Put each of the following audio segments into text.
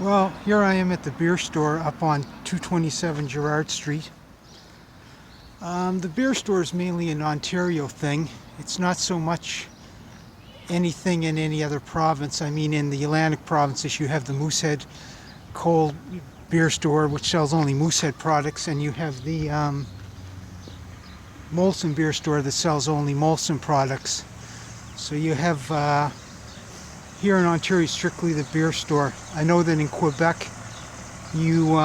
Well, here I am at the beer store up on 227 Gerrard Street. The beer store is mainly an Ontario thing. It's not so much anything in any other province. I mean, in the Atlantic provinces, you have the Moosehead Coal Beer Store, which sells only Moosehead products, and you have the Molson Beer Store that sells only Molson products. So you have here in Ontario, strictly the beer store. I know that in Quebec, you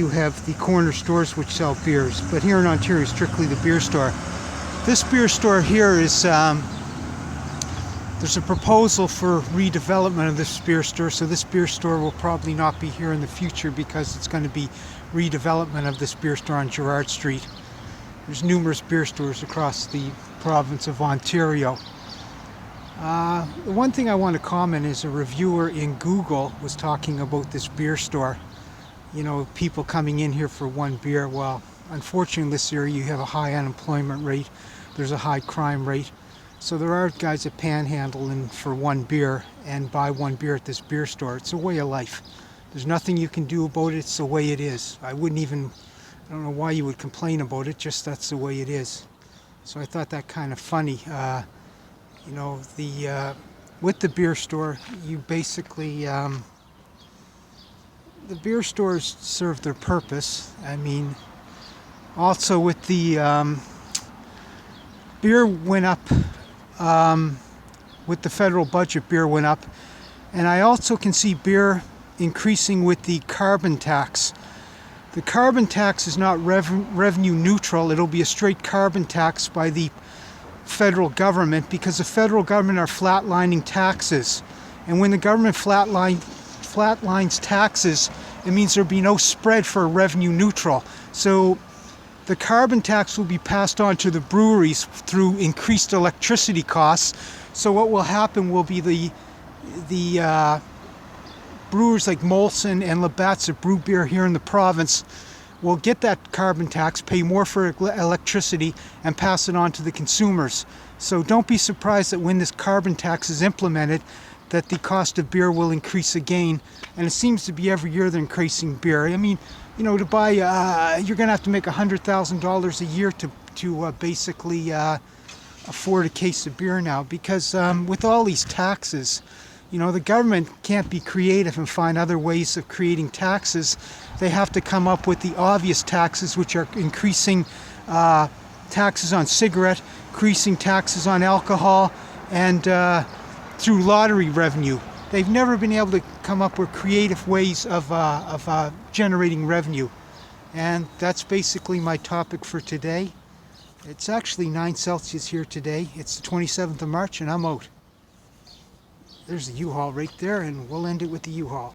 have the corner stores which sell beers, but here in Ontario, strictly the beer store. This beer store here is there's a proposal for redevelopment of this beer store, so this beer store will probably not be here in the future because it's going to be redevelopment of this beer store on Gerrard Street. There's numerous beer stores across the province of Ontario. The one thing I want to comment is a reviewer in Google was talking about this beer store. You know, people coming in here for one beer. Well, unfortunately, this area you have a high unemployment rate. There's a high crime rate. So there are guys that panhandle in for one beer and buy one beer at this beer store. It's a way of life. There's nothing you can do about it. It's the way it is. I don't know why you would complain about it. Just that's the way it is. So I thought that kind of funny. You know, with the beer store, you basically, the beer stores serve their purpose. I mean, also with the beer went up, with the federal budget, beer went up. And I also can see beer increasing with the carbon tax. The carbon tax is not revenue neutral. It'll be a straight carbon tax by the federal government because the federal government are flatlining taxes, and when the government flatlines taxes, it means there'll be no spread for revenue neutral. So the carbon tax will be passed on to the breweries through increased electricity costs. So what will happen will be the brewers like Molson and Labatt's that brew beer here in the province will get that carbon tax, pay more for electricity, and pass it on to the consumers. So don't be surprised that when this carbon tax is implemented, that the cost of beer will increase again. And it seems to be every year they're increasing beer. I mean, you know, to buy, you're going to have to make $100,000 a year to basically afford a case of beer now, because with all these taxes, you know, the government can't be creative and find other ways of creating taxes. They have to come up with the obvious taxes, which are increasing taxes on cigarette, increasing taxes on alcohol, and through lottery revenue. They've never been able to come up with creative ways of generating revenue. And that's basically my topic for today. It's actually 9 Celsius here today. It's the 27th of March, and I'm out. There's the U-Haul right there, and we'll end it with the U-Haul.